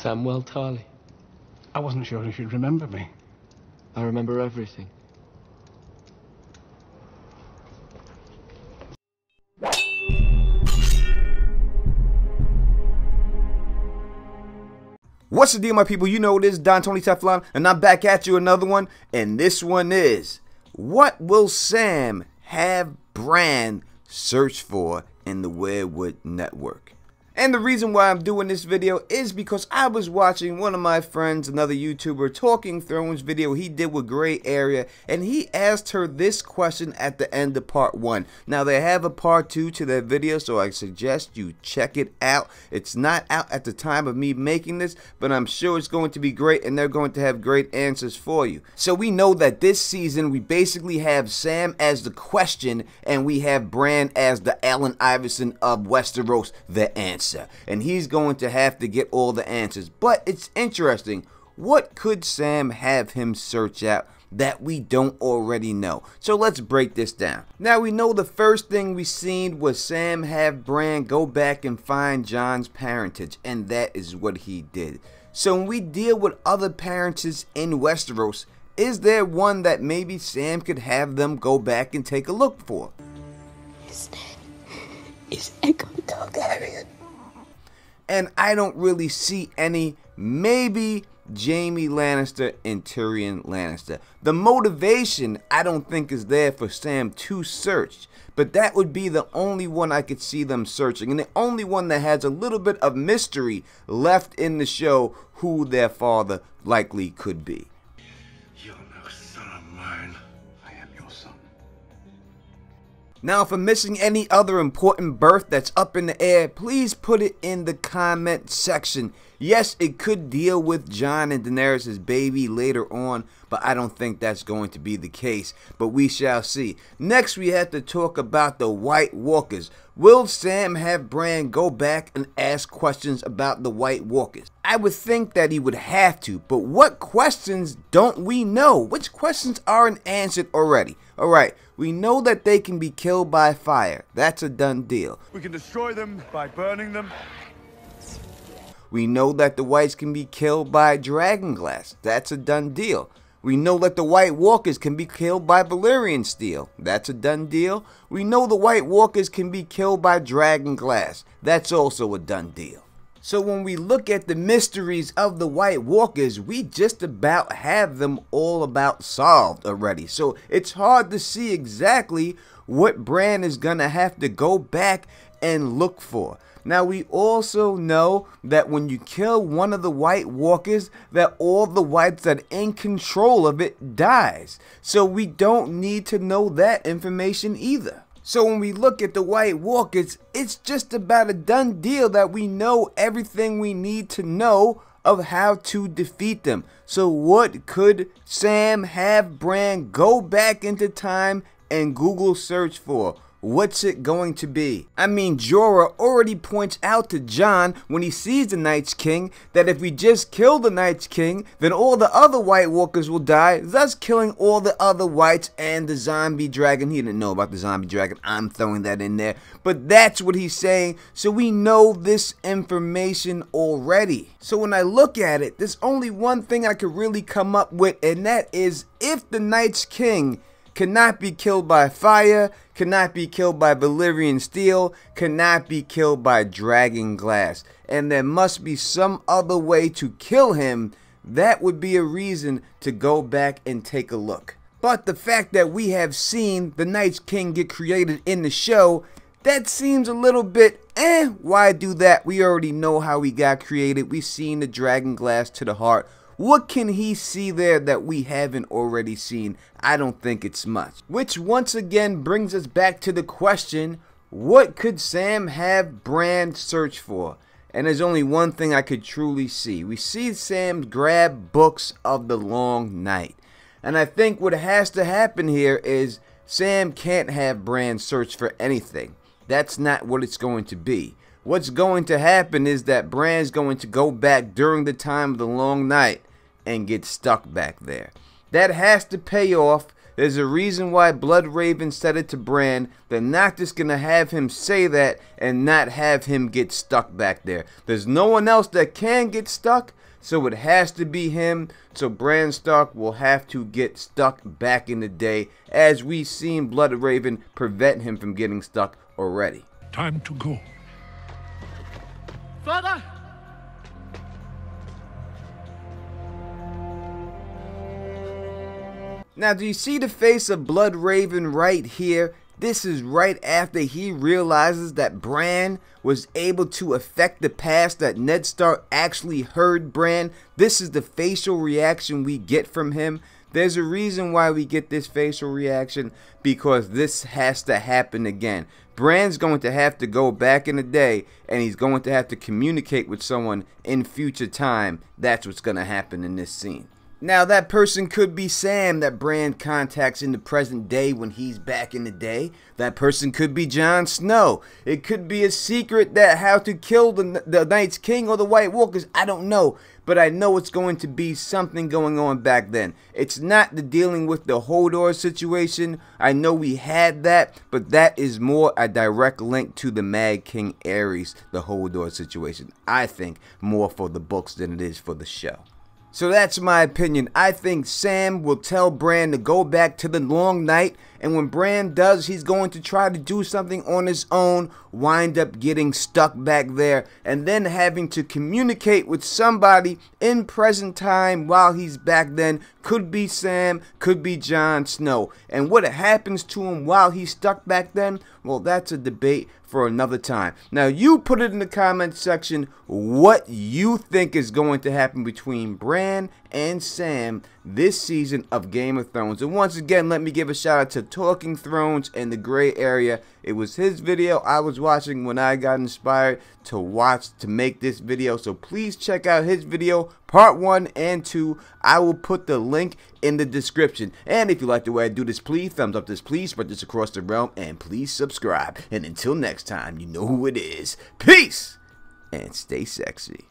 Samuel Tarley. I wasn't sure if you'd remember me. I remember everything. What's the deal, my people? You know it is Don Tony Teflon, and I'm back at you another one. And this one is, what will Sam have Bran search for in the Weirwood Network? And the reason why I'm doing this video is because I was watching one of my friends, another YouTuber, Talking Thrones video he did with Gray Area, and he asked her this question at the end of part 1. Now they have a part 2 to that video, so I suggest you check it out. It's not out at the time of me making this, but I'm sure it's going to be great, and they're going to have great answers for you. So we know that this season we basically have Sam as the question, and we have Bran as the Allen Iverson of Westeros, the answer. And he's going to have to get all the answers. But it's interesting. What could Sam have him search out that we don't already know? So let's break this down. Now we know the first thing we seen was Sam have Bran go back and find Jon's parentage. And that is what he did. So when we deal with other parentage in Westeros, is there one that maybe Sam could have them go back and take a look for? His name is Echo Targaryen. And I don't really see any. Maybe Jaime Lannister and Tyrion Lannister. The motivation I don't think is there for Sam to search, but that would be the only one I could see them searching, and the only one that has a little bit of mystery left in the show who their father likely could be. You're no son of mine. I am your son. Now, if I'm missing any other important birth that's up in the air, please put it in the comment section. Yes, it could deal with Jon and Daenerys' baby later on, but I don't think that's going to be the case. But we shall see. Next, we have to talk about the White Walkers. Will Sam have Bran go back and ask questions about the White Walkers? I would think that he would have to, but what questions don't we know? Which questions aren't answered already? Alright, we know that they can be killed by fire. That's a done deal. We can destroy them by burning them. We know that the Whites can be killed by dragonglass. That's a done deal. We know that the White Walkers can be killed by Valyrian steel. That's a done deal. We know the White Walkers can be killed by dragonglass. That's also a done deal. So when we look at the mysteries of the White Walkers, we just about have them all about solved already. So it's hard to see exactly what Bran is gonna have to go back and look for. Now we also know that when you kill one of the White Walkers, that all the whites that are in control of it dies. So we don't need to know that information either. So when we look at the White Walkers, it's just about a done deal that we know everything we need to know of how to defeat them. So what could Sam have Bran go back into time and Google search for? What's it going to be? I mean, Jorah already points out to Jon when he sees the Night's King that if we just kill the Night's King, then all the other White Walkers will die, thus killing all the other whites and the zombie dragon. He didn't know about the zombie dragon. I'm throwing that in there. But that's what he's saying, so we know this information already. So when I look at it, there's only one thing I could really come up with, and that is if the Night's King cannot be killed by fire, cannot be killed by Valyrian steel, cannot be killed by dragon glass, and there must be some other way to kill him, that would be a reason to go back and take a look. But the fact that we have seen the Night's King get created in the show, that seems a little bit, why do that? We already know how he got created. We've seen the dragon glass to the heart. What can he see there that we haven't already seen? I don't think it's much. Which once again brings us back to the question, what could Sam have Bran search for? And there's only one thing I could truly see. We see Sam grab books of the Long Night. And I think what has to happen here is Sam can't have Bran search for anything. That's not what it's going to be. What's going to happen is that Bran's going to go back during the time of the Long Night and get stuck back there. That has to pay off There's a reason why Bloodraven said it to Bran. They're not just going to have him say that and not have him get stuck back there. There's no one else that can get stuck, so it has to be him. So Bran Stark will have to get stuck back in the day, as we've seen Bloodraven prevent him from getting stuck already. Time to go. Father! Now, do you see the face of Bloodraven right here? This is right after he realizes that Bran was able to affect the past, that Ned Stark actually heard Bran. This is the facial reaction we get from him. There's a reason why we get this facial reaction, because this has to happen again. Bran's going to have to go back in the day, and he's going to have to communicate with someone in future time. That's what's going to happen in this scene. Now, that person could be Sam that Bran contacts in the present day when he's back in the day. That person could be Jon Snow. It could be a secret that how to kill the Night's King or the White Walkers. I don't know. But I know it's going to be something going on back then. It's not the dealing with the Hodor situation. I know we had that, but that is more a direct link to the Mad King Aerys, the Hodor situation. I think more for the books than it is for the show. So that's my opinion. I think Sam will tell Bran to go back to the Long Night, and when Bran does, he's going to try to do something on his own, wind up getting stuck back there, and then having to communicate with somebody in present time while he's back then. Could be Sam, could be Jon Snow. And what happens to him while he's stuck back then, well, that's a debate for another time. Now, you put it in the comment section what you think is going to happen between Bran and Sam this season of Game of Thrones. And once again, let me give a shout out to Talking Thrones and the Gray Area. It was his video I was watching when I got inspired to make this video. So please check out his video, part 1 and 2. I will put the link in the description. And if you like the way I do this, please thumbs up this, please spread this across the realm, and please subscribe. And until next time, you know who it is. Peace and stay sexy.